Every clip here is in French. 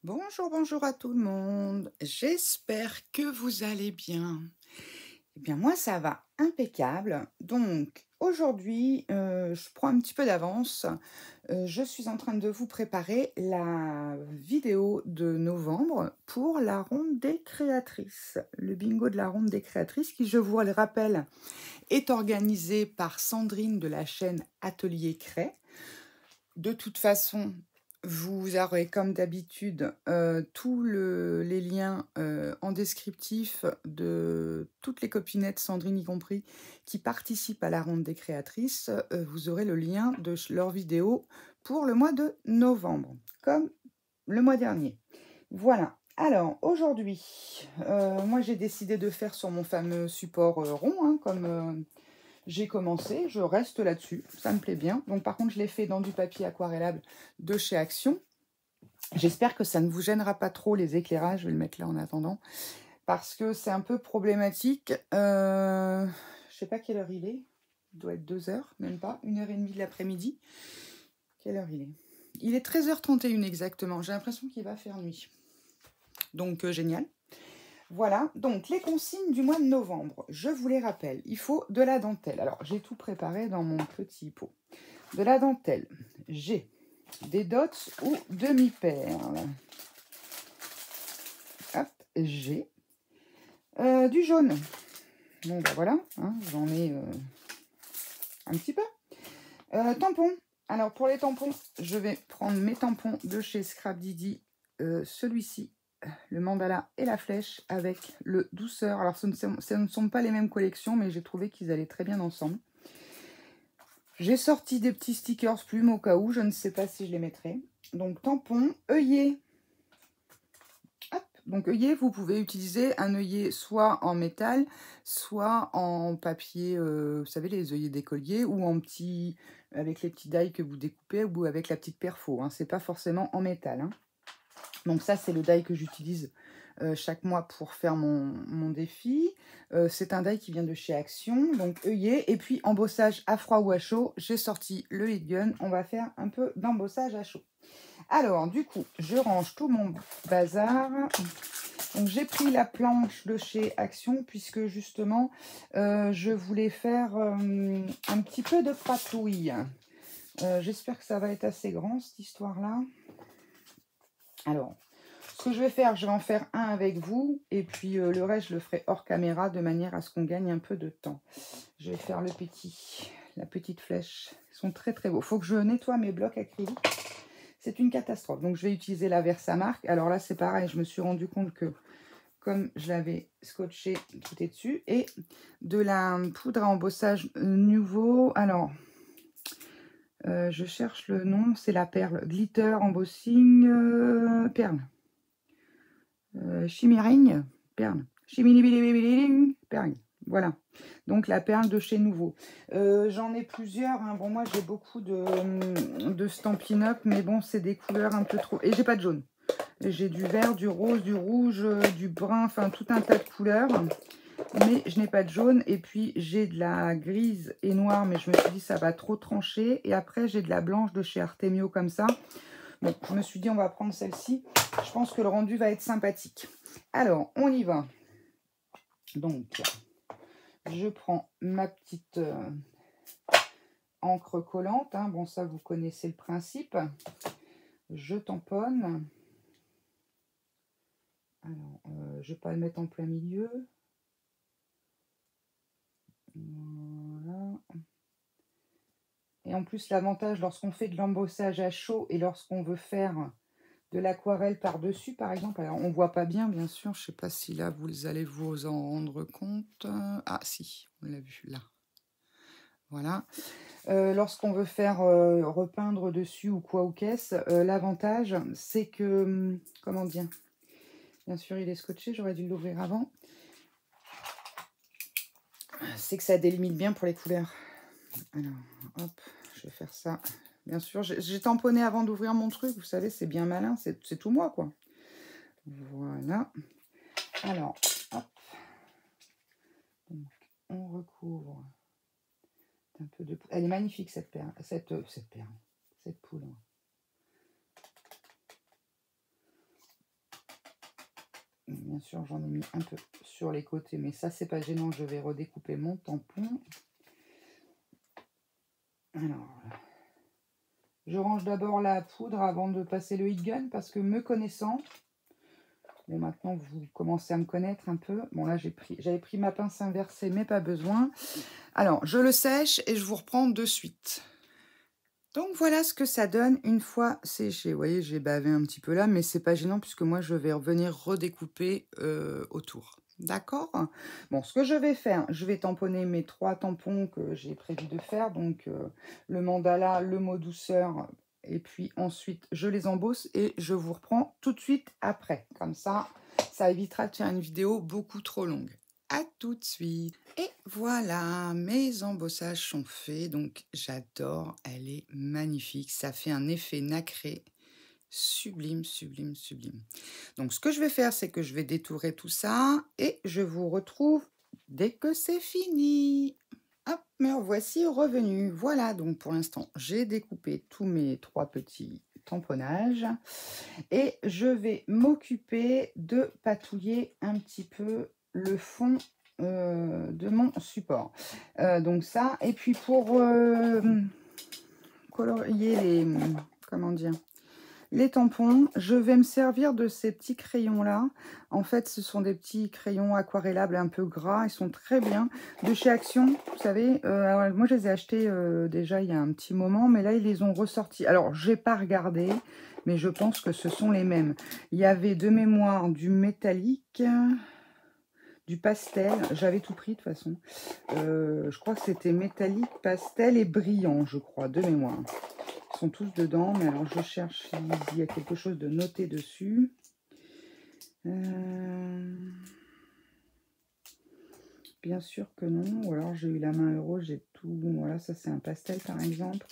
Bonjour, bonjour à tout le monde. J'espère que vous allez bien. Eh bien, moi, ça va impeccable. Donc, aujourd'hui, je prends un petit peu d'avance. Je suis en train de vous préparer la vidéo de novembre pour la ronde des créatrices. Le bingo de la ronde des créatrices qui, je vous le rappelle, est organisé par Sandrine de la chaîne Atelier Cré. De toute façon, vous aurez comme d'habitude tous les liens en descriptif de toutes les copinettes, Sandrine y compris, qui participent à la ronde des créatrices. Vous aurez le lien de leur vidéo pour le mois de novembre, comme le mois dernier. Voilà. Alors, aujourd'hui, moi j'ai décidé de faire sur mon fameux support rond, hein, comme j'ai commencé, je reste là-dessus, ça me plaît bien. Donc par contre, je l'ai fait dans du papier aquarellable de chez Action. J'espère que ça ne vous gênera pas trop les éclairages, je vais le mettre là en attendant, parce que c'est un peu problématique. Je sais pas quelle heure il est, il doit être 2 heures, même pas, 1h30 de l'après-midi. Quelle heure il est? Il est 13h31 exactement, j'ai l'impression qu'il va faire nuit. Donc génial. Voilà, donc les consignes du mois de novembre, je vous les rappelle, il faut de la dentelle. Alors, j'ai tout préparé dans mon petit pot. De la dentelle, j'ai des dots ou demi-perles. Hop, j'ai du jaune. Bon, ben voilà, hein, j'en ai un petit peu. Tampons. Alors, pour les tampons, je vais prendre mes tampons de chez Scrap Didi. Celui-ci, le mandala et la flèche avec le douceur. Alors, ce ne sont pas les mêmes collections, mais j'ai trouvé qu'ils allaient très bien ensemble. J'ai sorti des petits stickers plumes au cas où, je ne sais pas si je les mettrai. Donc, tampon, œillet. Hop. Donc, œillet, vous pouvez utiliser un œillet soit en métal, soit en papier, vous savez, les œillets d'écolier, ou en petit, avec les petits die que vous découpez, ou avec la petite perfo. Hein. C'est pas forcément en métal. Hein. Donc ça, c'est le die que j'utilise chaque mois pour faire mon défi. C'est un die qui vient de chez Action, donc œillet. Et puis embossage à froid ou à chaud, j'ai sorti le heat gun. On va faire un peu d'embossage à chaud. Alors, du coup, je range tout mon bazar. Donc j'ai pris la planche de chez Action puisque justement, je voulais faire un petit peu de patouille. J'espère que ça va être assez grand, cette histoire-là. Alors, ce que je vais faire, je vais en faire un avec vous. Et puis le reste, je le ferai hors caméra de manière à ce qu'on gagne un peu de temps. Je vais faire la petite flèche. Ils sont très très beaux. Il faut que je nettoie mes blocs acryliques. C'est une catastrophe. Donc, je vais utiliser la Versamark. Alors là, c'est pareil. Je me suis rendu compte que comme je l'avais scotché, tout est dessus. Et de la poudre à embossage nouveau. Alors, je cherche le nom. C'est la perle. Glitter Embossing Perle. Shimmering Perle. Chimilibilibililing Perle. Voilà. Donc, la perle de chez Nouveau. J'en ai plusieurs. Hein. Bon, moi, j'ai beaucoup de Stampin' Up. Mais bon, c'est des couleurs un peu trop... Et j'ai pas de jaune. J'ai du vert, du rose, du rouge, du brun. Enfin, tout un tas de couleurs. Mais je n'ai pas de jaune. Et puis, j'ai de la grise et noire. Mais je me suis dit, ça va trop trancher. Et après, j'ai de la blanche de chez Artemio comme ça. Bon, je me suis dit, on va prendre celle-ci. Je pense que le rendu va être sympathique. Alors, on y va. Donc, je prends ma petite encre collante. Hein. Bon, ça, vous connaissez le principe. Je tamponne. Alors, je ne vais pas le mettre en plein milieu. Voilà. Et en plus, l'avantage lorsqu'on fait de l'embossage à chaud et lorsqu'on veut faire de l'aquarelle par-dessus, par exemple, alors on ne voit pas bien, bien sûr, je ne sais pas si là, vous allez vous en rendre compte. Ah, si, on l'a vu, là. Voilà. Lorsqu'on veut faire repeindre dessus ou quoi ou qu'est-ce, l'avantage, c'est que, comment dire, bien sûr, il est scotché, j'aurais dû l'ouvrir avant, c'est que ça délimite bien pour les couleurs. Alors, hop, je vais faire ça. Bien sûr, j'ai tamponné avant d'ouvrir mon truc, vous savez, c'est bien malin, c'est tout moi, quoi. Voilà. Alors, hop. Donc, on recouvre un peu de... Elle est magnifique, cette perle, cette poule. Bien sûr, j'en ai mis un peu sur les côtés, mais ça, c'est pas gênant. Je vais redécouper mon tampon. Alors, je range d'abord la poudre avant de passer le heat gun, parce que me connaissant, bon, maintenant, vous commencez à me connaître un peu. Bon, là, j'avais pris ma pince inversée, mais pas besoin. Alors, je le sèche et je vous reprends de suite. Donc voilà ce que ça donne une fois séché. Vous voyez, j'ai bavé un petit peu là, mais c'est pas gênant puisque moi je vais revenir redécouper autour. D'accord? Bon, ce que je vais faire, je vais tamponner mes 3 tampons que j'ai prévu de faire. Donc le mandala, le mot douceur, et puis ensuite je les embosse et je vous reprends tout de suite après. Comme ça évitera de faire une vidéo beaucoup trop longue. À tout de suite. Et voilà, mes embossages sont faits, donc j'adore, elle est magnifique, ça fait un effet nacré, sublime, sublime, sublime. Donc ce que je vais faire, c'est que je vais détourer tout ça et je vous retrouve dès que c'est fini. Hop, me voici revenu. Voilà, donc pour l'instant, j'ai découpé tous mes 3 petits tamponnages et je vais m'occuper de patouiller un petit peu le fond de mon support. Donc ça, et puis pour colorier les, comment dire, les tampons, je vais me servir de ces petits crayons là. En fait, ce sont des petits crayons aquarellables un peu gras, ils sont très bien, de chez Action, vous savez. Alors, moi je les ai achetés déjà il y a un petit moment, mais là ils les ont ressortis. Alors j'ai pas regardé, mais je pense que ce sont les mêmes. Il y avait de mémoire du métallique, du pastel, j'avais tout pris de toute façon. Je crois que c'était métallique, pastel et brillant, je crois, de mémoire. Ils sont tous dedans, mais alors je cherche s'il y a quelque chose de noté dessus. Bien sûr que non, ou alors j'ai eu la main euro, j'ai tout. Voilà, ça c'est un pastel par exemple.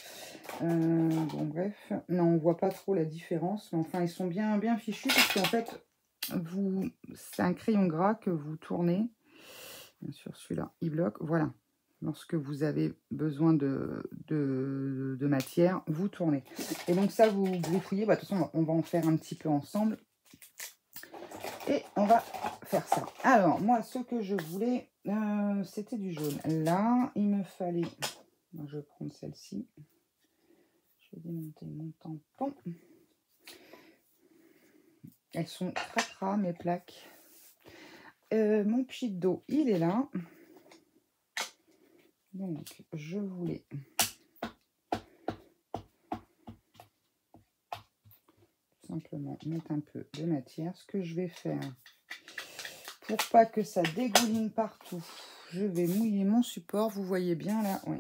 Bon, bref, non, on voit pas trop la différence, mais enfin, ils sont bien, bien fichus parce qu'en fait, c'est un crayon gras que vous tournez. Bien sûr, celui-là, il bloque. Voilà. Lorsque vous avez besoin de matière, vous tournez. Et donc ça, vous griffouillez. Bah, de toute façon, on va en faire un petit peu ensemble. Et on va faire ça. Alors, moi, ce que je voulais, c'était du jaune. Là, il me fallait... Moi, je vais prendre celle-ci. Je vais démonter mon tampon. Elles sont cracra, mes plaques. Mon pchit d'eau, il est là. Donc, je voulais tout simplement mettre un peu de matière. Ce que je vais faire, pour pas que ça dégouline partout, je vais mouiller mon support. Vous voyez bien là, oui.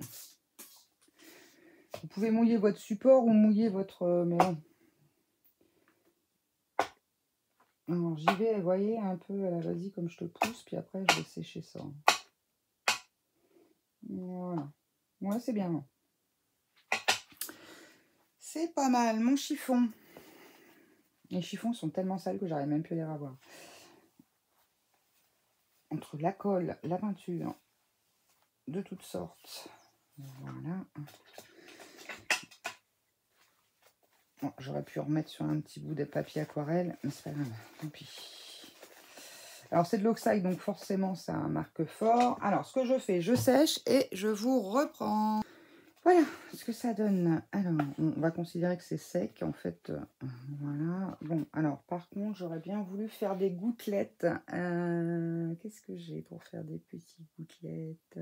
Vous pouvez mouiller votre support ou mouiller votre... mais bon. Alors, j'y vais, vous voyez, un peu à la vas-y comme je te pousse, puis après, je vais sécher ça. Voilà. Ouais, c'est bien. C'est pas mal. Mon chiffon. Les chiffons sont tellement sales que j'arrive même plus à les ravoir. Entre la colle, la peinture, de toutes sortes. Voilà. Bon, j'aurais pu remettre sur un petit bout de papier aquarelle, mais c'est pas grave. Tant pis. Alors, c'est de l'oxide, donc forcément, ça marque fort. Alors, ce que je fais, je sèche et je vous reprends. Voilà ce que ça donne. Alors, on va considérer que c'est sec, en fait. Voilà. Bon, alors, par contre, j'aurais bien voulu faire des gouttelettes. Qu'est-ce que j'ai pour faire des petites gouttelettes?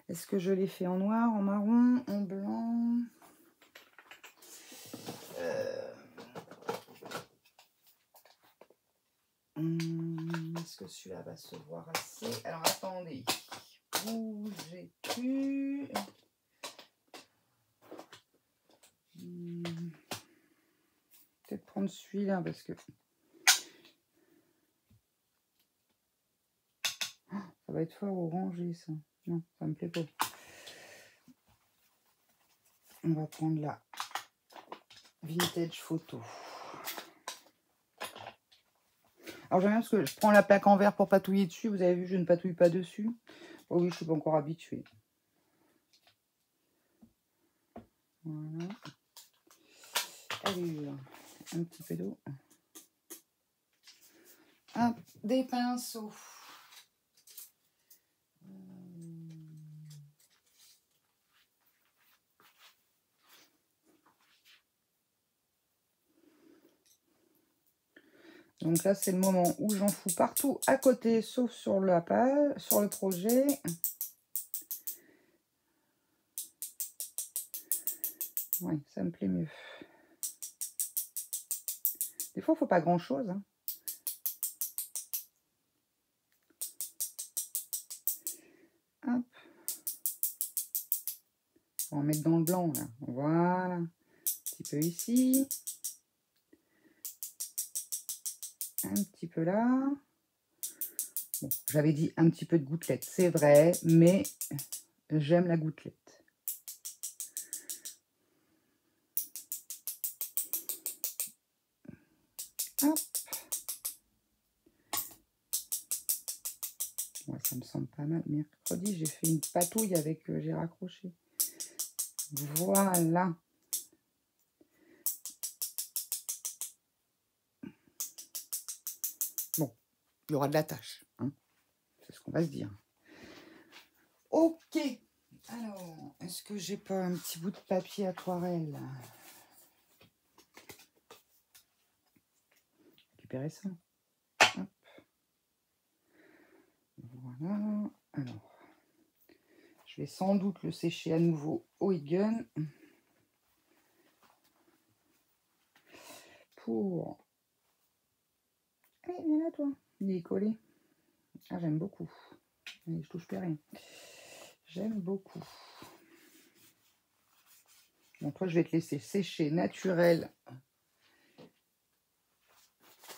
Est-ce que je les fais en noir, en marron, en blanc? Est-ce que celui-là va se voir assez? Alors, attendez. Bougez plus. Peut-être prendre celui-là parce que ça va être fort orangé ça. Non, ça me plaît pas. On va prendre la vintage photo. Alors j'aime bien parce que je prends la plaque en verre pour patouiller dessus. Vous avez vu, je ne patouille pas dessus. Oh oui, je suis pas encore habituée. Voilà. Allez, un petit peu d'eau. Hop, des pinceaux. Donc là, c'est le moment où j'en fous partout à côté, sauf sur la page, sur le projet. Oui, ça me plaît mieux. Des fois, il ne faut pas grand-chose. Hein. Hop. On va mettre dans le blanc, là. Voilà. Un petit peu ici. Un petit peu là. Bon, j'avais dit un petit peu de gouttelette, c'est vrai, mais j'aime la gouttelette. Hop. Ouais, ça me semble pas mal. Mercredi, j'ai fait une patouille avec... j'ai raccroché. Voilà. Bon, il y aura de la tâche. Hein. C'est ce qu'on va se dire. Ok. Alors, est-ce que j'ai pas un petit bout de papier aquarelle? Récupérer ça. Hop. Voilà. Alors, je vais sans doute le sécher à nouveau au heat gun. Pour... Allez, viens là, toi. Il est collé. Ah, j'aime beaucoup. Allez, je touche plus à rien. J'aime beaucoup. Bon, toi, je vais te laisser sécher naturel.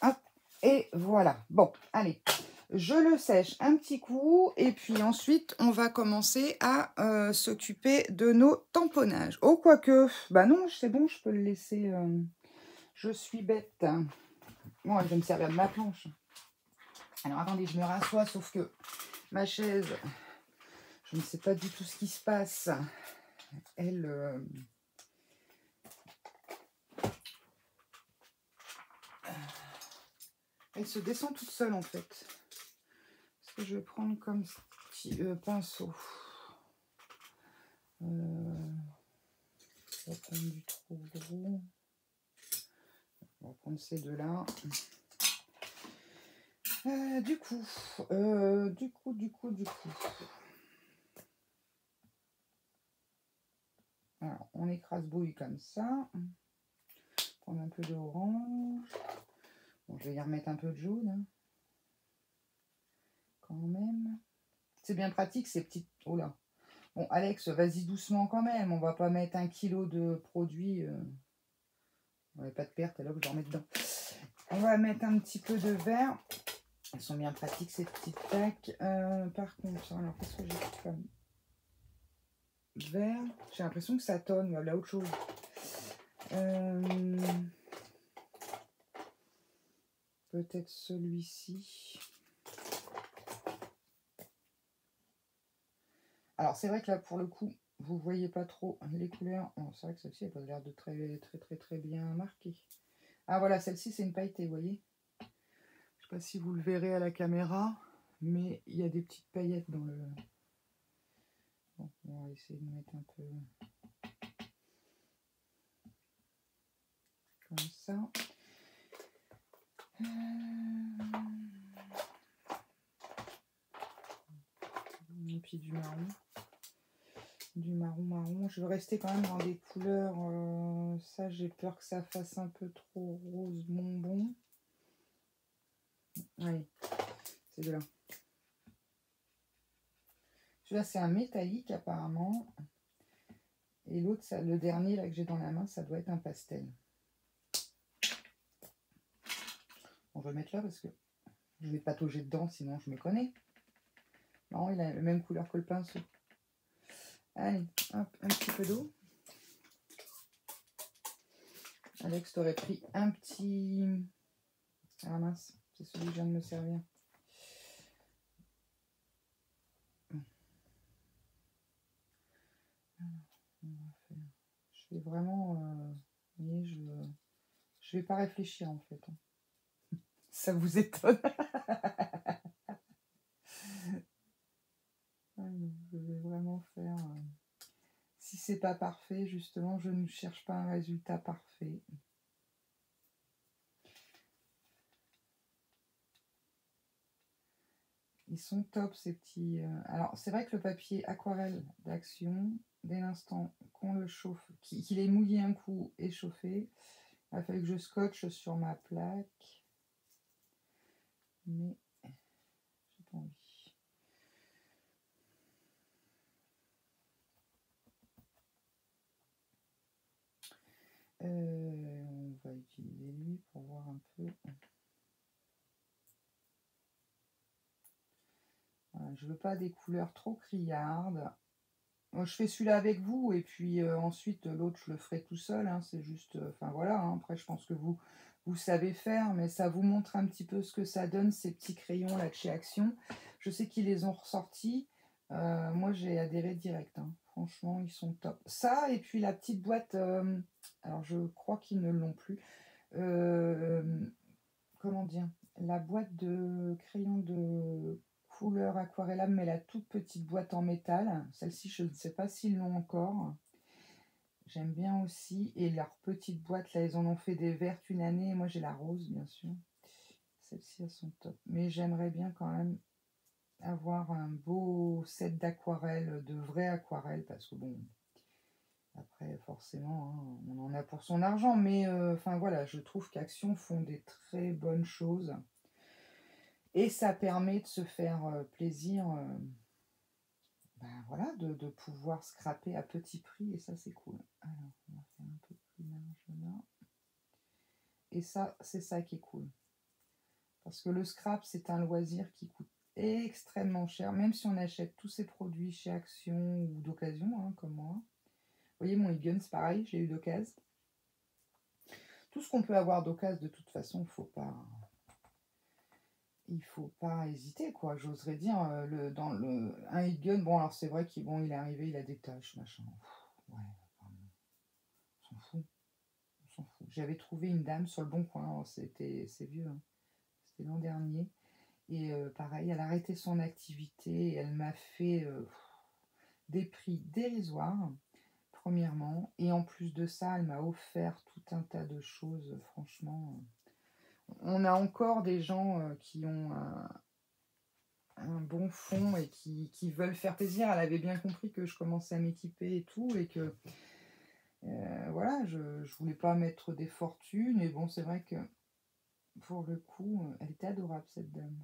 Hop. Et voilà. Bon, allez. Je le sèche un petit coup. Et puis ensuite, on va commencer à s'occuper de nos tamponnages. Oh, quoique. Bah non, c'est bon, je peux le laisser. Je suis bête. Bon, je vais me servir de ma planche. Alors, attendez, je me rassois, sauf que ma chaise, je ne sais pas du tout ce qui se passe. Elle... elle se descend toute seule, en fait. Est-ce que je vais prendre comme petit pinceau? Je vais prendre du trop gros. On va prendre ces deux-là. Du coup. Alors, on écrase bouille comme ça. Prendre un peu d'orange. Bon, je vais y remettre un peu de jaune. Hein. Quand même. C'est bien pratique ces petites... Oh là. Bon, Alex, vas-y doucement quand même. On va pas mettre 1 kilo de produit. On n'avait pas de perte alors que je vais en mettre dedans. On va mettre un petit peu de vert. Elles sont bien pratiques ces petites tacs. Par contre, alors qu'est-ce que j'ai comme vert? J'ai l'impression que ça tonne. Voilà autre chose. Peut-être celui-ci. Alors c'est vrai que là pour le coup, vous voyez pas trop les couleurs. Oh, c'est vrai que celle-ci elle a l'air de très bien marquée. Ah voilà, celle-ci c'est une pailletée, vous voyez. Je sais pas si vous le verrez à la caméra, mais il y a des petites paillettes dans le... Bon, on va essayer de mettre un peu comme ça. Et puis du marron. Du marron. Je veux rester quand même dans des couleurs... ça, j'ai peur que ça fasse un peu trop rose bonbon. Allez, c'est de là. Celui-là, c'est un métallique apparemment. Et l'autre, le dernier là que j'ai dans la main, ça doit être un pastel. On va le mettre là parce que je vais patauger dedans, sinon je me connais. Non, il a la même couleur que le pinceau. Allez, hop, un petit peu d'eau. Alex, t'aurais pris un petit... Ah mince, c'est celui que je viens de me servir. Je vais vraiment... je vais pas réfléchir en fait. Ça vous étonne? Je vais vraiment faire... si c'est pas parfait, justement, je ne cherche pas un résultat parfait. Ils sont top, ces petits... Alors, c'est vrai que le papier aquarelle d'Action, dès l'instant qu'on le chauffe, qu'il est mouillé un coup et chauffé, il a fallu que je scotche sur ma plaque. Mais j'ai pas envie. On va utiliser lui pour voir un peu. Voilà, je veux pas des couleurs trop criardes. Moi, je fais celui-là avec vous et puis ensuite l'autre je le ferai tout seul. Hein, c'est juste, enfin voilà. Hein, après, je pense que vous savez faire, mais ça vous montre un petit peu ce que ça donne ces petits crayons là de chez Action. Je sais qu'ils les ont ressortis. Moi, j'ai adhéré direct. Hein. Franchement, ils sont top. Ça, et puis la petite boîte, alors je crois qu'ils ne l'ont plus. Comment dire? La boîte de crayons de couleur aquarellable, mais la toute petite boîte en métal. Celle-ci, je ne sais pas s'ils l'ont encore. J'aime bien aussi. Et leur petite boîte, là, ils en ont fait des vertes une année. Moi, j'ai la rose, bien sûr. Celles-ci, elles sont top. Mais j'aimerais bien quand même avoir un beau set d'aquarelle, de vraie aquarelle, parce que bon, après forcément, hein, on en a pour son argent, mais enfin voilà, je trouve qu'Action font des très bonnes choses et ça permet de se faire plaisir, ben voilà, de pouvoir scraper à petit prix, et ça c'est cool. Alors, on va faire un peu plus large là, et ça, c'est ça qui est cool, parce que le scrap, c'est un loisir qui coûte extrêmement cher, même si on achète tous ces produits chez Action ou d'occasion, hein, comme moi. Vous voyez, mon Egon, c'est pareil, je l'ai eu d'occasion. Tout ce qu'on peut avoir d'occasion, de toute façon, il faut pas hésiter, quoi. J'oserais dire, dans un Egon, bon, alors c'est vrai qu'il il est arrivé, il a des taches, machin. Pff, ouais, on s'en fout. On s'en fout. J'avais trouvé une dame sur le Bon Coin, c'est vieux, hein. C'était l'an dernier. Et pareil, elle a arrêté son activité et elle m'a fait des prix dérisoires, premièrement. Et en plus de ça, elle m'a offert tout un tas de choses, franchement. On a encore des gens qui ont un bon fond et qui veulent faire plaisir. Elle avait bien compris que je commençais à m'équiper et tout, et que voilà, je voulais pas mettre des fortunes. Et bon, c'est vrai que pour le coup, elle était adorable, cette dame.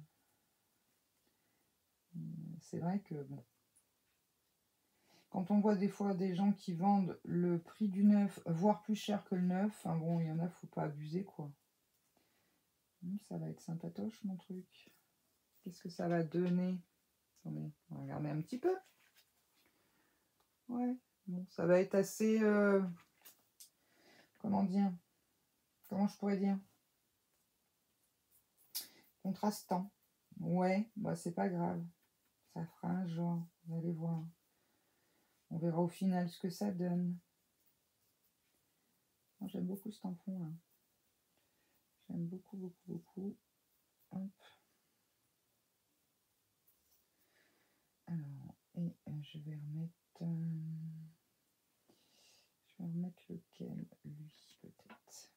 C'est vrai que bon, quand on voit des fois des gens qui vendent le prix du neuf, voire plus cher que le neuf, enfin bon, il y en a, faut pas abuser, quoi. Ça va être sympatoche, mon truc. Qu'est-ce que ça va donner? Attendez, on va regarder un petit peu. Ouais, bon, ça va être assez... comment dire? Comment je pourrais dire? Contrastant. Ouais, bah c'est pas grave. Ça fera un genre, vous allez voir. On verra au final ce que ça donne. J'aime beaucoup ce tampon là. J'aime beaucoup, beaucoup, beaucoup. Hop. Alors, et je vais remettre lequel? Lui, peut-être.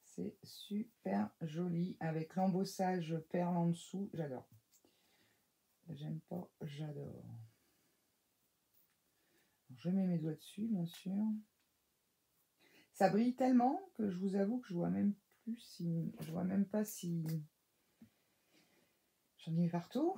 C'est super joli avec l'embossage perle en dessous. J'adore. J'aime pas, j'adore. Je mets mes doigts dessus, bien sûr. Ça brille tellement que je vous avoue que je vois même plus si... Je vois même pas si... J'en ai partout.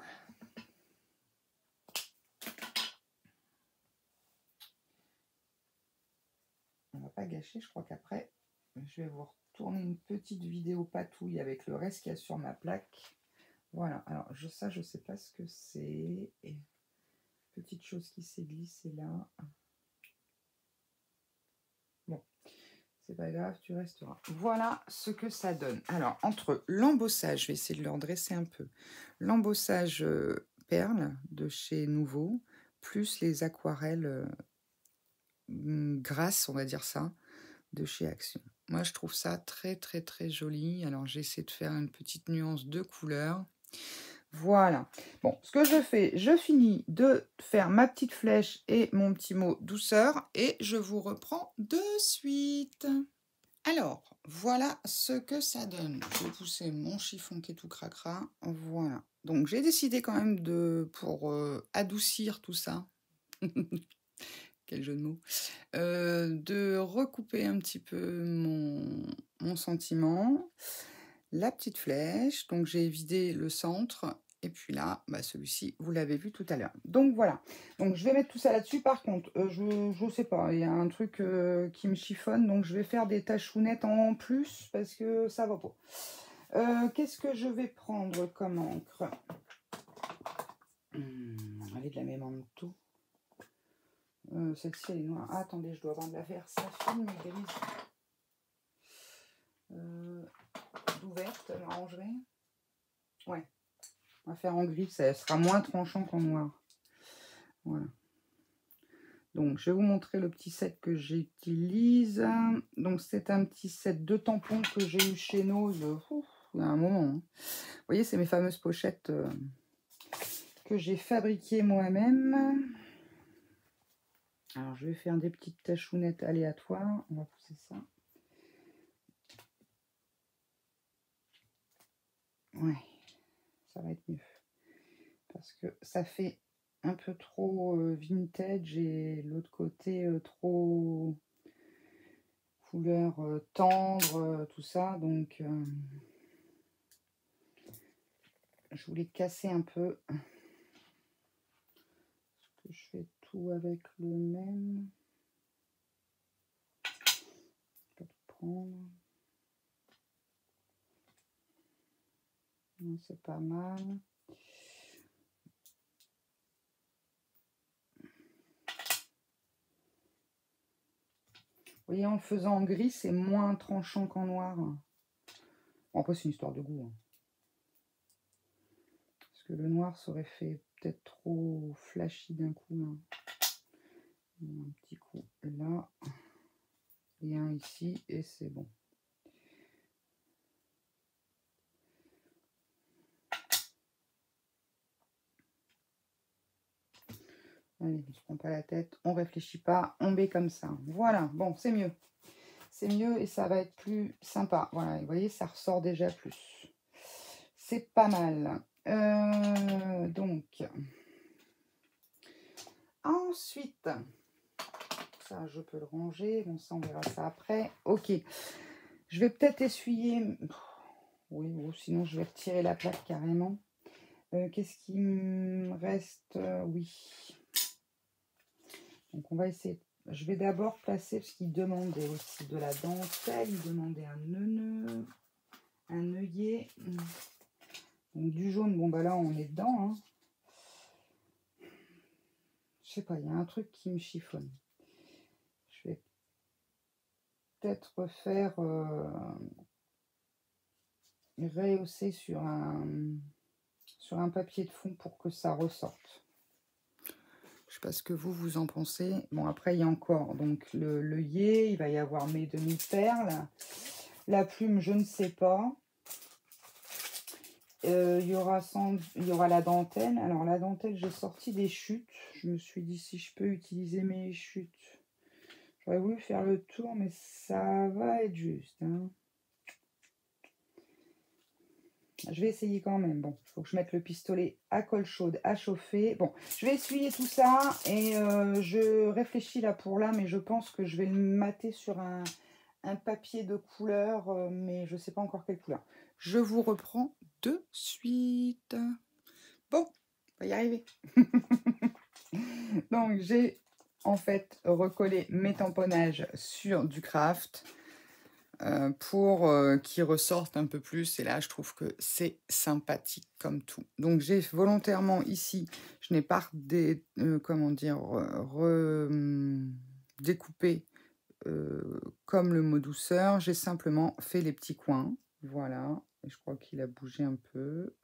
On va pas gâcher, je crois qu'après, je vais vous retourner une petite vidéo patouille avec le reste qu'il y a sur ma plaque. Voilà, alors ça, je sais pas ce que c'est. Et petite chose qui s'est glissée là. Bon, c'est pas grave, tu resteras. Voilà ce que ça donne. Alors, entre l'embossage, je vais essayer de le redresser un peu. L'embossage perle de chez Nouveau, plus les aquarelles Grâce, on va dire ça, de chez Action. Moi, je trouve ça très, très, très joli. Alors, j'essaie de faire une petite nuance de couleur. Voilà. Bon, ce que je fais, je finis de faire ma petite flèche et mon petit mot douceur et je vous reprends de suite. Alors, voilà ce que ça donne. Je vais pousser mon chiffon qui est tout cracra. Voilà. Donc, j'ai décidé quand même pour adoucir tout ça, quel jeu de mots, de recouper un petit peu mon sentiment. La petite flèche, donc j'ai vidé le centre. Et puis là, bah celui-ci, vous l'avez vu tout à l'heure. Donc voilà. Donc je vais mettre tout ça là-dessus. Par contre, je sais pas, il y a un truc qui me chiffonne. Donc je vais faire des tachounettes en plus parce que ça va pas. Qu'est-ce que je vais prendre comme encre? Elle est de la même en tout. Celle-ci, elle est noire. Ah, attendez, je dois avoir de la verte. Ça filme mais grise. D'ouverte, elle m'arrangerait. Ouais. On va faire en gris, ça sera moins tranchant qu'en noir. Voilà. Donc, je vais vous montrer le petit set que j'utilise. Donc, c'est un petit set de tampons que j'ai eu chez Nose il y a un moment. Hein. Vous voyez, c'est mes fameuses pochettes que j'ai fabriquées moi-même. Alors, je vais faire des petites tachounettes aléatoires. On va pousser ça. Ouais, ça va être mieux. Parce que ça fait un peu trop vintage et l'autre côté trop couleur tendre, tout ça. Donc, je voulais casser un peu. Est-ce que je fais tout avec le même? Je peux tout prendre. C'est pas mal. Vous voyez, en le faisant en gris, c'est moins tranchant qu'en noir. Bon, après, c'est une histoire de goût. Hein. Parce que le noir serait fait peut-être trop flashy d'un coup. Là. Un petit coup là. Et un ici, et c'est bon. Allez, on ne se prend pas la tête, on réfléchit pas, on met comme ça. Voilà, bon, c'est mieux. C'est mieux et ça va être plus sympa. Voilà, vous voyez, ça ressort déjà plus. C'est pas mal. Donc, ensuite, ça, je peux le ranger. Bon, ça, on verra ça après. Ok, je vais peut-être essuyer. Oui, ou sinon, je vais retirer la plaque carrément. Qu'est-ce qui me reste? Oui. Donc, on va essayer. Je vais d'abord placer, parce qu'il demandait aussi de la dentelle, il demandait un œillet. Donc, du jaune, bon, bah là, on est dedans. Hein. Je sais pas, il y a un truc qui me chiffonne. Je vais peut-être refaire rehausser sur un papier de fond pour que ça ressorte. Je sais pas ce que vous en pensez. Bon, après, il y a encore donc l'œillet, il va y avoir mes demi-perles. La plume, je ne sais pas. Il y aura la dentelle. Alors, la dentelle, j'ai sorti des chutes. Je me suis dit si je peux utiliser mes chutes. J'aurais voulu faire le tour, mais ça va être juste. Hein. Je vais essayer quand même. Bon, il faut que je mette le pistolet à colle chaude à chauffer. Bon, je vais essuyer tout ça et je réfléchis là pour là, mais je pense que je vais le mater sur un papier de couleur, mais je ne sais pas encore quelle couleur. Je vous reprends de suite. Bon, on va y arriver. Donc, j'ai en fait recollé mes tamponnages sur du craft. Pour qu'ils ressortent un peu plus. Et là, je trouve que c'est sympathique comme tout. Donc, j'ai volontairement ici, je n'ai pas découpé comme le mot douceur. J'ai simplement fait les petits coins. Voilà. Et je crois qu'il a bougé un peu.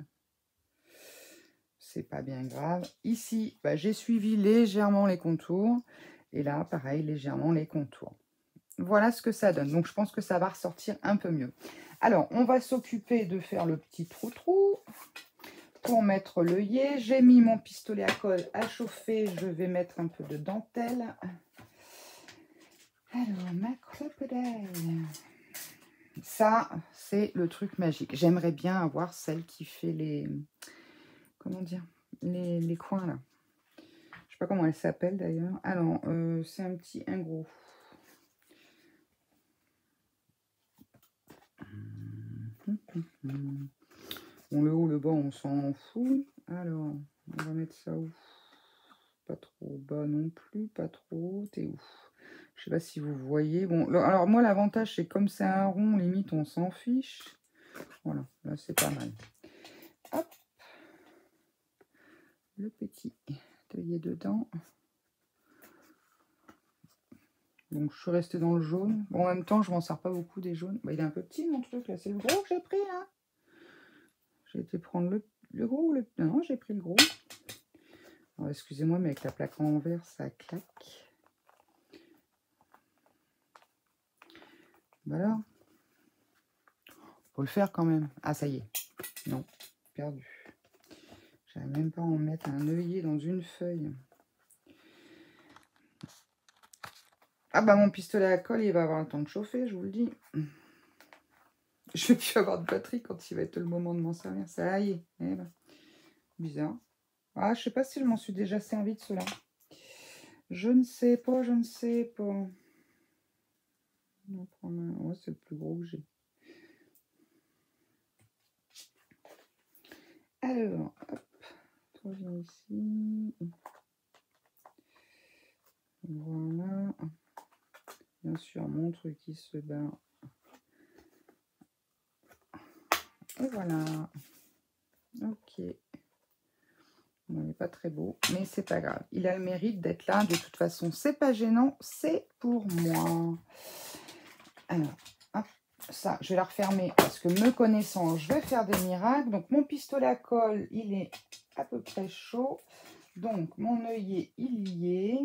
C'est pas bien grave. Ici, bah, j'ai suivi légèrement les contours. Et là, pareil, légèrement les contours. Voilà ce que ça donne. Donc, je pense que ça va ressortir un peu mieux. Alors, on va s'occuper de faire le petit trou-trou. Pour mettre l'œillet, j'ai mis mon pistolet à colle à chauffer. Je vais mettre un peu de dentelle. Alors, ma crocodile. Ça, c'est le truc magique. J'aimerais bien avoir celle qui fait les... Comment dire? Les coins, là. Je sais pas comment elle s'appelle, d'ailleurs. Alors, c'est un gros. Bon, le haut, le bas, on s'en fout. Alors, on va mettre ça où? Pas trop bas non plus, pas trop haut. T'es où? Je sais pas si vous voyez. Bon, alors moi, l'avantage, c'est comme c'est un rond, limite, on s'en fiche. Voilà, là, c'est pas mal. Hop. Le petit œillet dedans. Donc, je suis restée dans le jaune. Bon, en même temps, je m'en sers pas beaucoup des jaunes. Bah, il est un peu petit, mon truc, là. C'est le gros que j'ai pris, là. J'ai été prendre le gros ou le... Non, j'ai pris le gros. Excusez-moi, mais avec la plaque en verre, ça claque. Voilà. Faut le faire quand même. Ah, ça y est. Non, perdu. J'arrive même pas à en mettre un œillet dans une feuille. Ah bah mon pistolet à colle, il va avoir le temps de chauffer, je vous le dis. Je vais plus avoir de batterie quand il va être le moment de m'en servir. Ça y est. Eh ben. Bizarre. Ah, je sais pas si je m'en suis déjà servi de cela. Je ne sais pas, je ne sais pas. On va prendre un... Ouais, c'est le plus gros que j'ai. Alors, hop. Toi, viens ici. Voilà. Bien sûr, mon truc qui se bat. Et voilà. Ok. Bon, il n'est pas très beau, mais c'est pas grave. Il a le mérite d'être là. De toute façon, c'est pas gênant. C'est pour moi. Alors, hop, ça, je vais la refermer parce que me connaissant, je vais faire des miracles. Donc, mon pistolet à colle, il est à peu près chaud. Donc, mon œillet, il y est.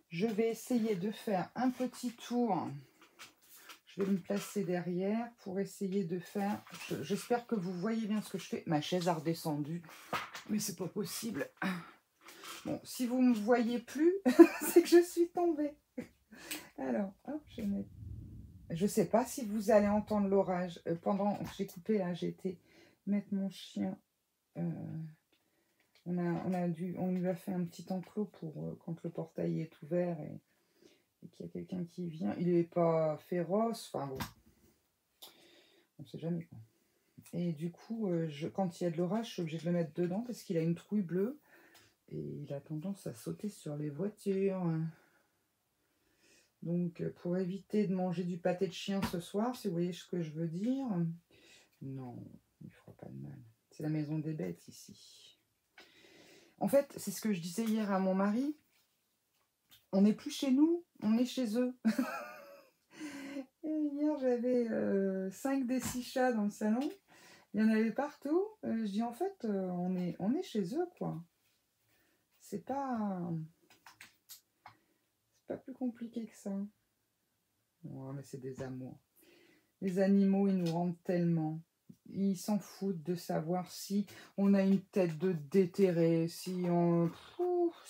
Je vais essayer de faire un petit tour. Je vais me placer derrière pour essayer de faire... J'espère que vous voyez bien ce que je fais. Ma chaise a redescendu, mais c'est pas possible. Bon, si vous ne me voyez plus, c'est que je suis tombée. Alors, hop, je vais mettre... Je ne sais pas si vous allez entendre l'orage. Pendant que j'ai coupé, là, j'ai été mettre mon chien. On lui a fait un petit enclos pour quand le portail est ouvert et qu'il y a quelqu'un qui vient. Il n'est pas féroce, enfin bon. On ne sait jamais quoi. Et du coup, quand il y a de l'orage, je suis obligée de le mettre dedans parce qu'il a une trouille bleue. Et il a tendance à sauter sur les voitures. Donc, pour éviter de manger du pâté de chien ce soir, si vous voyez ce que je veux dire. Non, il ne fera pas de mal. C'est la maison des bêtes ici. En fait, c'est ce que je disais hier à mon mari. On n'est plus chez nous, on est chez eux. Et hier, j'avais 5 des 6 chats dans le salon. Il y en avait partout. Je dis en fait, on est chez eux, quoi. C'est pas plus compliqué que ça. Ouais, mais c'est des amours. Les animaux, ils nous rendent tellement. Ils s'en foutent de savoir si on a une tête de déterré, si on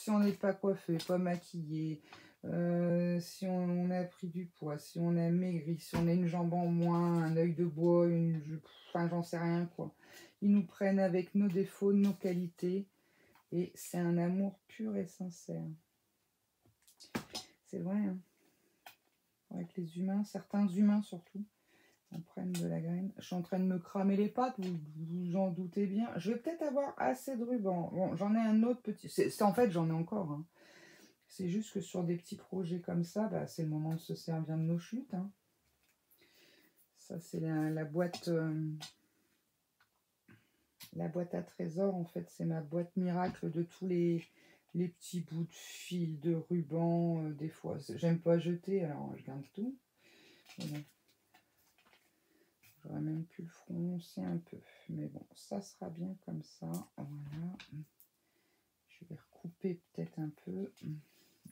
n'est pas coiffé, pas maquillé, si on a pris du poids, si on a maigri, si on a une jambe en moins, un œil de bois, enfin j'en sais rien quoi. Ils nous prennent avec nos défauts, nos qualités, et c'est un amour pur et sincère. C'est vrai, hein. Avec les humains, certains humains surtout. On prenne de la graine. Je suis en train de me cramer les pattes, vous en doutez bien. Je vais peut-être avoir assez de ruban. Bon, j'en ai un autre petit. En fait, j'en ai encore. Hein. C'est juste que sur des petits projets comme ça, bah, c'est le moment de se servir de nos chutes. Hein. Ça, c'est la boîte. La boîte à trésors, en fait, c'est ma boîte miracle de tous les petits bouts de fil, de ruban. Des fois, j'aime pas jeter, alors je garde tout. Voilà. J'aurais même pu le froncer un peu. Mais bon, ça sera bien comme ça. Voilà. Je vais recouper peut-être un peu.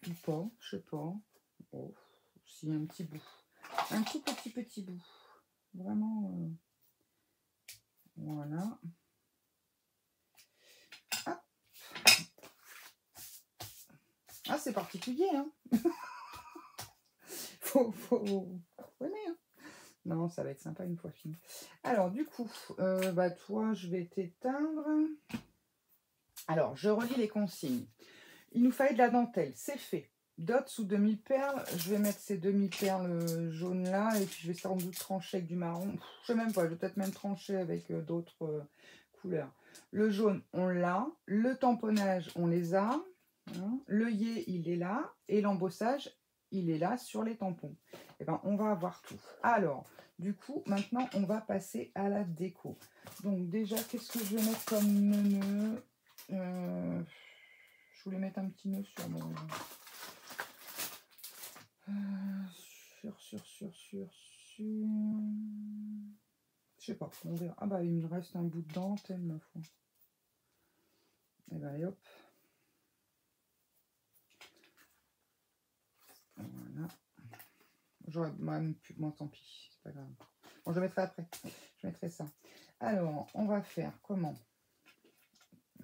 Ou pas, je sais pas. Oh, si, un petit bout. Un tout petit bout. Vraiment. Voilà. Hop. Ah, c'est particulier, hein. faut aimer, hein. Non, ça va être sympa une fois fini. Alors, du coup, bah, toi, je vais t'éteindre. Alors, je relis les consignes. Il nous fallait de la dentelle, c'est fait. Dots ou demi-perles, je vais mettre ces demi-perles jaunes là, et puis je vais sans doute trancher avec du marron. Je sais même pas, je vais peut-être même trancher avec d'autres couleurs. Le jaune, on l'a. Le tamponnage, on les a. Hein. L'œillet, il est là. Et l'embossage, il est là sur les tampons. Et ben, on va avoir tout. Alors, du coup, maintenant, on va passer à la déco. Donc déjà, qu'est-ce que je vais mettre comme nœud je voulais mettre un petit nœud sur mon... sur... Je sais pas, on verra. Ah bah, il me reste un bout de dentelle, ma foi. Et bah, allez, hop. Voilà. J'aurais même pu... Bon, tant pis, c'est pas grave. Bon, je le mettrai après. Je mettrai ça. Alors, on va faire comment?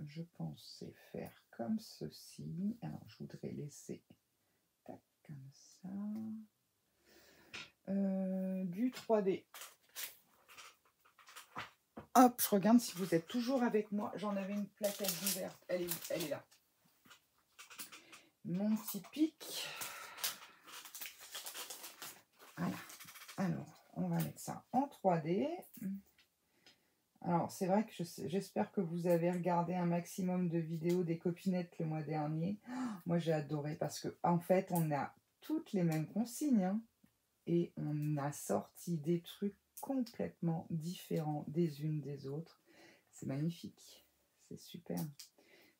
Je pensais faire comme ceci. Alors, je voudrais laisser... Tac, comme ça. Du 3D. Hop, je regarde si vous êtes toujours avec moi. J'en avais une plaquette ouverte. Elle est là. Mon petit pic. Voilà. Alors, on va mettre ça en 3D. Alors, c'est vrai que j'espère que vous avez regardé un maximum de vidéos des copinettes le mois dernier. Moi, j'ai adoré parce que en fait, on a toutes les mêmes consignes. Hein, et on a sorti des trucs complètement différents des unes des autres. C'est magnifique. C'est super.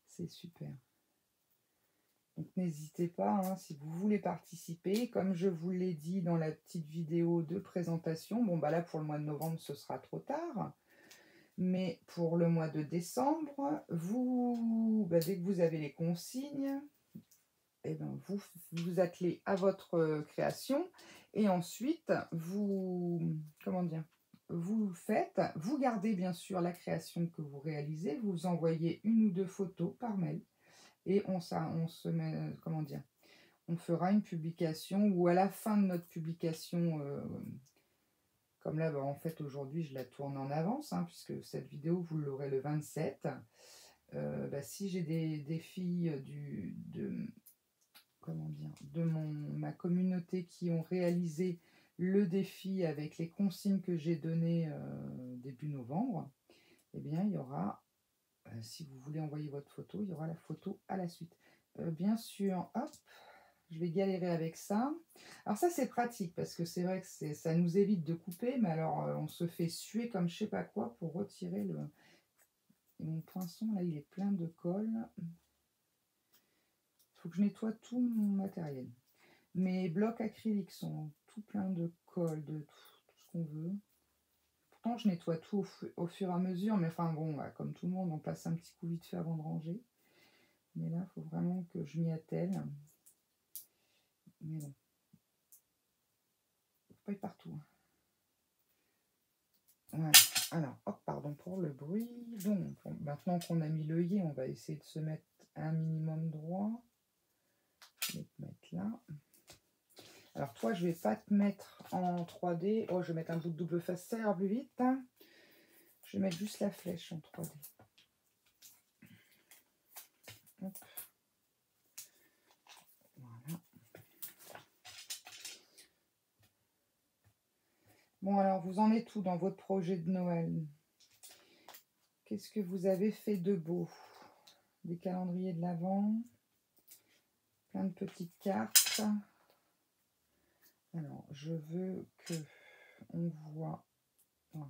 C'est super. Donc n'hésitez pas, hein, si vous voulez participer. Comme je vous l'ai dit dans la petite vidéo de présentation, bon bah là pour le mois de novembre ce sera trop tard. Mais pour le mois de décembre, dès que vous avez les consignes, eh ben, vous attelez à votre création. Et ensuite, vous gardez bien sûr la création que vous réalisez, vous envoyez 1 ou 2 photos par mail. Et on se met, on fera une publication ou à la fin de notre publication, comme là, en fait, aujourd'hui, je la tourne en avance, hein, puisque cette vidéo, vous l'aurez le 27. Si j'ai des filles de ma communauté qui ont réalisé le défi avec les consignes que j'ai données début novembre, eh bien, il y aura... si vous voulez envoyer votre photo, il y aura la photo à la suite. Bien sûr, hop, je vais galérer avec ça. Alors ça, c'est pratique parce que c'est vrai que ça nous évite de couper, mais alors on se fait suer comme je sais pas quoi pour retirer le... Et mon poinçon, là, il est plein de colle. Il faut que je nettoie tout mon matériel. Mes blocs acryliques sont tout plein de colle, de tout ce qu'on veut. Pourtant, je nettoie tout au fur et à mesure, mais enfin bon, comme tout le monde, on passe un petit coup vite fait avant de ranger. Mais là, il faut vraiment que je m'y attelle. Mais bon. Faut pas être partout. Voilà. Alors, hop, pardon pour le bruit. Donc, maintenant qu'on a mis l'œillet, on va essayer de se mettre un minimum droit. Je vais te mettre là. Alors, toi, je vais pas te mettre en 3D. Oh, je vais mettre un bout de double face, ça ira plus vite. Hein. Je vais mettre juste la flèche en 3D. Hop. Voilà. Bon, alors, vous en êtes où dans votre projet de Noël? Qu'est-ce que vous avez fait de beau? Des calendriers de l'Avent, plein de petites cartes. Alors, je veux que on voit... Voilà.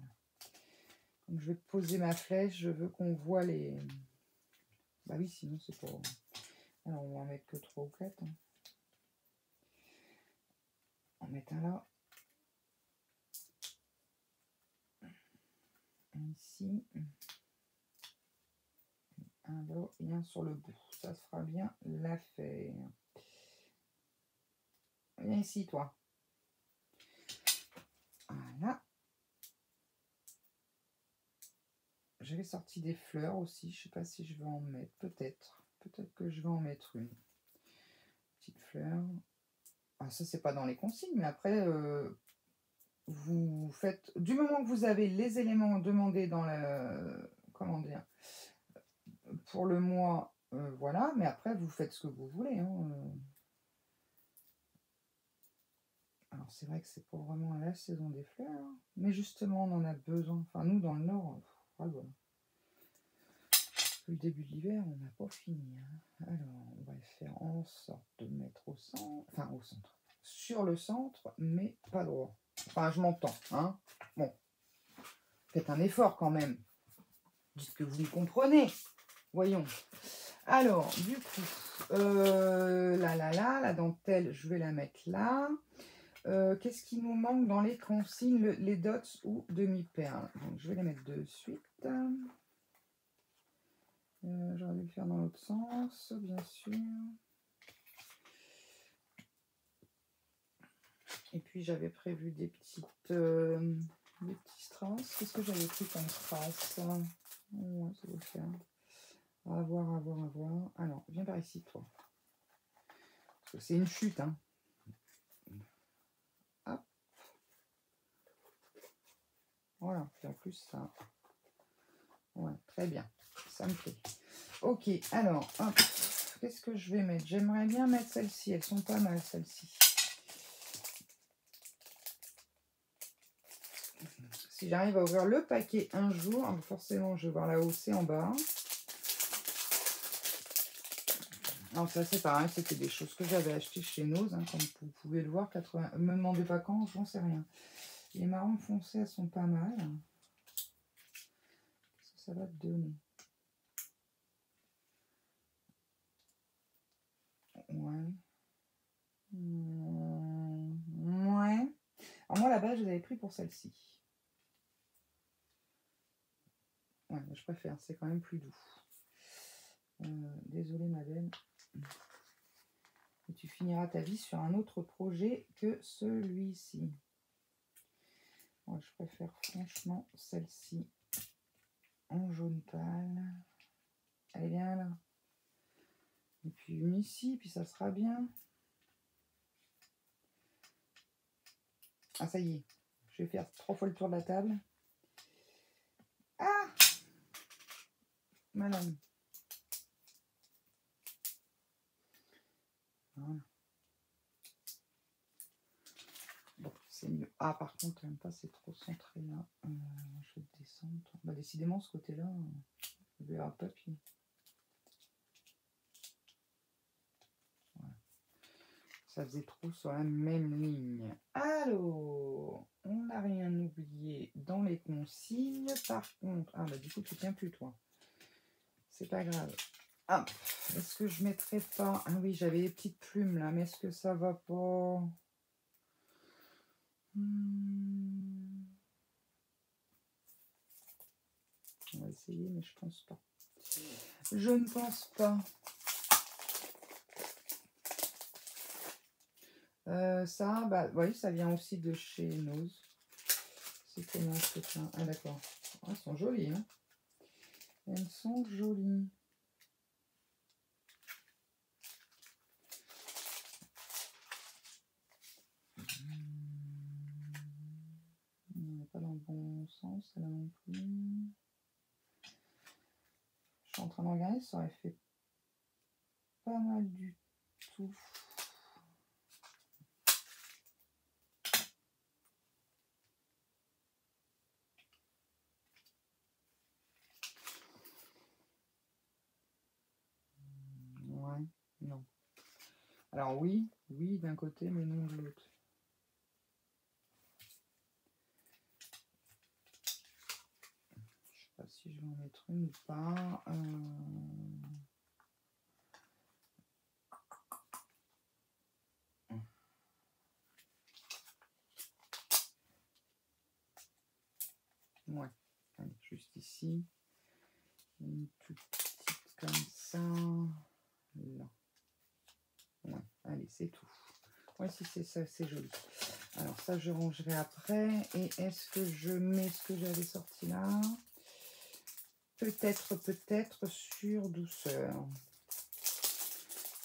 Donc, je vais poser ma flèche, je veux qu'on voit les... Bah oui, sinon c'est pas... Alors, on va en mettre que 3 ou 4. Hein. On va mettre un là. Un ici. Un Un là et un sur le bout. Ça se fera bien l'affaire. Viens ici, toi. Voilà. J'avais sorti des fleurs aussi. Je ne sais pas si je vais en mettre. Peut-être. Peut-être que je vais en mettre une. Petite fleur. Ah, ça, c'est pas dans les consignes, mais après, vous faites... Du moment que vous avez les éléments demandés dans le... Comment dire? Pour le mois, voilà. Mais après, vous faites ce que vous voulez, hein. Alors, c'est vrai que c'est pas vraiment la saison des fleurs. Mais justement, on en a besoin. Enfin, nous, dans le Nord, voilà. Le début de l'hiver, on n'a pas fini, hein. Alors, on va faire en sorte de mettre au centre. Enfin, au centre. Sur le centre, mais pas droit. Enfin, je m'entends, hein. Bon. Faites un effort quand même. Dites que vous me comprenez. Voyons. Alors, du coup, la dentelle, je vais la mettre là. Qu'est-ce qui nous manque dans les consignes? Les dots ou demi-perles. Donc, je vais les mettre de suite. J'aurais dû le faire dans l'autre sens, bien sûr. Et puis, j'avais prévu des petits strass. Qu'est-ce que j'avais pris comme strass? Ouais, ça va le faire. À voir, à voir, à voir. Alors, viens par ici, toi. Parce que c'est une chute, hein. Hop. Voilà, puis en plus, ça... Ouais, très bien. Ça me plaît. Ok, alors, hop. Qu'est-ce que je vais mettre? J'aimerais bien mettre celles-ci. Elles sont pas mal, celles-ci. Si j'arrive à ouvrir le paquet un jour, forcément, je vais voir la hausser en bas. Alors ça, c'est pareil, c'était des choses que j'avais achetées chez Nose, hein, comme vous pouvez le voir. 80... Me demandez pas quand, j'en sais rien. Les marrons foncés, elles sont pas mal. Qu'est-ce que ça va te donner? Ouais. Ouais. Alors moi, là-bas, je les avais pris pour celle-ci. Ouais, je préfère, c'est quand même plus doux. Désolée, ma belle. Et tu finiras ta vie sur un autre projet que celui-ci. Ouais, je préfère franchement celle-ci en jaune pâle. Elle est bien là. Et puis une ici, puis ça sera bien. Ah, ça y est. Je vais faire 3 fois le tour de la table. Ah! Malin. Voilà. Bon, c'est mieux. Ah, par contre, même pas, c'est trop centré là. Je vais descendre. Bah, décidément, ce côté-là, je vais avoir papier. Voilà. Ça faisait trop sur la même ligne. Alors, on n'a rien oublié dans les consignes. Par contre, ah bah du coup, tu tiens plus, toi. C'est pas grave. Ah, est-ce que je mettrais pas... Ah oui, j'avais les petites plumes là, mais est-ce que ça va pas... On va essayer, mais je pense pas. Je ne pense pas. Ça, bah oui, ça vient aussi de chez Nose. C'est comment ce truc-là? Ah d'accord. Ah, elles sont jolies, hein. Elles sont jolies. On n'est pas dans le bon sens, là non plus. Je suis en train de regarder, ça aurait fait pas mal du tout. Ouais, non. Alors oui, oui d'un côté, mais non de l'autre. Je sais pas si je vais en mettre une ou pas. Ouais, allez, juste ici. Une toute petite comme ça. Là. Ouais, allez, c'est tout. Ouais, si c'est ça, c'est joli. Alors ça, je rangerai après. Et est-ce que je mets ce que j'avais sorti là? Peut-être sur douceur.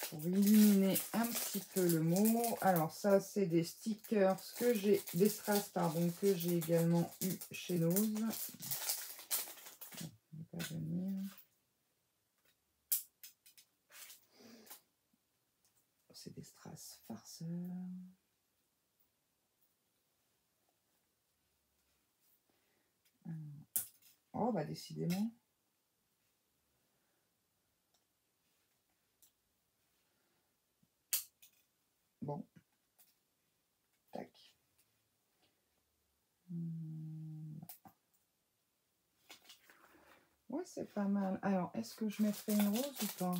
Pour éliminer un petit peu le mot. Alors ça, c'est des stickers que j'ai, des strass, pardon, que j'ai également eu chez Nose. On va pas venir. C'est des strass farceurs. Oh, bah décidément. Bon. Tac. Ouais, c'est pas mal. Alors, est-ce que je mettrai une rose ou pas?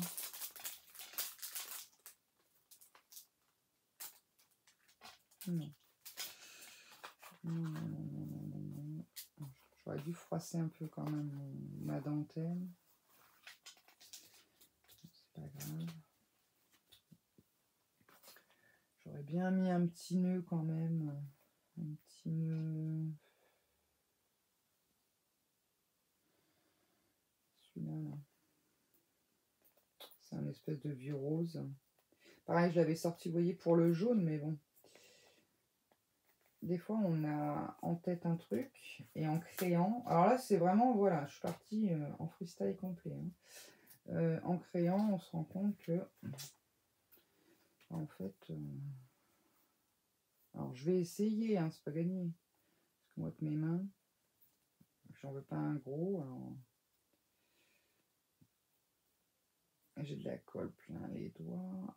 Non. Non. J'aurais dû froisser un peu quand même ma dentelle. C'est pas grave. J'aurais bien mis un petit nœud quand même. Un petit nœud. Celui-là, là. C'est un espèce de vieux rose. Pareil, je l'avais sorti, vous voyez, pour le jaune, mais bon. Des fois, on a en tête un truc et en créant. Alors là, c'est vraiment, voilà, je suis partie en freestyle complet. Hein. En créant, on se rend compte que, en fait, alors je vais essayer, hein, c'est pas gagné. Parce que moi, avec mes mains, j'en veux pas un gros. J'ai de la colle plein les doigts.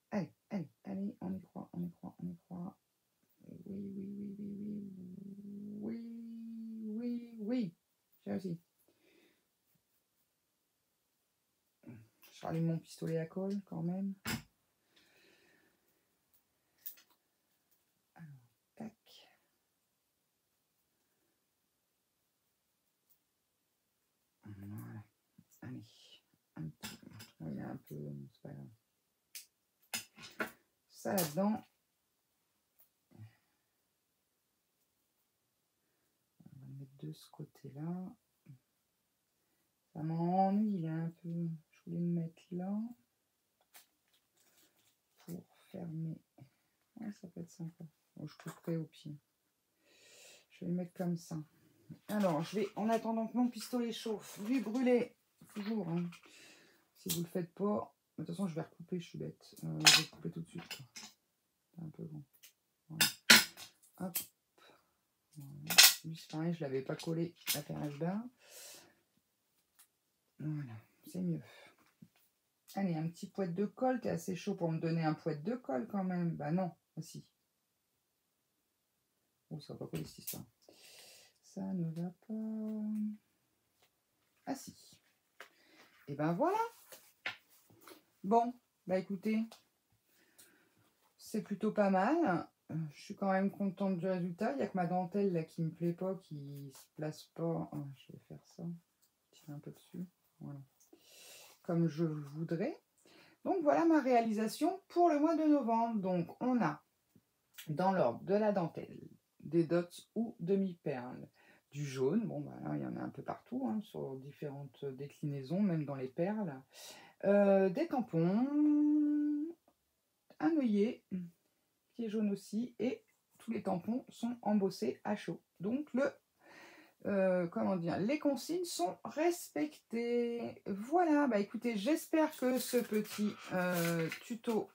Allez, allez, allez, on y croit, on y croit, on y croit. Oui. J'ai réussi. Je rallume mon pistolet à colle quand même. Alors, tac. Voilà. Allez. Un petit. Il y a un peu. C'est pas grave. Ça là-dedans. On va le mettre de ce côté-là. Ça m'ennuie, il est un peu. Je voulais le mettre là. Pour fermer. Ouais, ça peut être sympa. Bon, je couperai au pied. Je vais le mettre comme ça. Alors, je vais, en attendant que mon pistolet chauffe, lui brûler. Toujours, hein. Si vous le faites pas, de toute façon, je vais recouper, je suis bête. Je vais couper tout de suite. C'est un peu bon. Voilà. Hop. Voilà. Lui, c'est pareil, je ne l'avais pas collé à ferrage bas. Voilà, c'est mieux. Allez, un petit poète de colle. T'es assez chaud pour me donner un poète de colle quand même. Bah non, ah si. Oh, ça va pas coller cette histoire. Ça ne va pas. Ah si. Et ben voilà. Bon, bah écoutez, c'est plutôt pas mal. Je suis quand même contente du résultat. Il n'y a que ma dentelle là qui me plaît pas, qui se place pas. Oh, je vais faire ça. Tirer un peu dessus. Voilà. Comme je voudrais. Donc voilà ma réalisation pour le mois de novembre. Donc on a dans l'ordre de la dentelle, des dots ou demi-perles, du jaune. Bon bah là il y en a un peu partout, hein, sur différentes déclinaisons, même dans les perles. Des tampons, un œillet qui est jaune aussi, et tous les tampons sont embossés à chaud. Donc comment dire, les consignes sont respectées. Voilà, bah écoutez, j'espère que ce petit tuto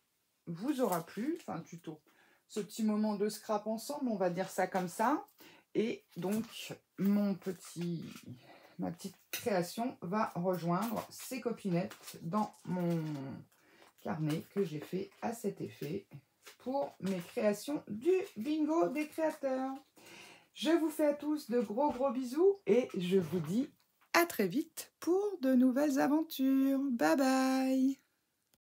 vous aura plu. Enfin, tuto, ce petit moment de scrap ensemble, on va dire ça comme ça. Et donc, ma petite création va rejoindre ses copinettes dans mon carnet que j'ai fait à cet effet pour mes créations du bingo des créateurs. Je vous fais à tous de gros bisous et je vous dis à très vite pour de nouvelles aventures. Bye bye!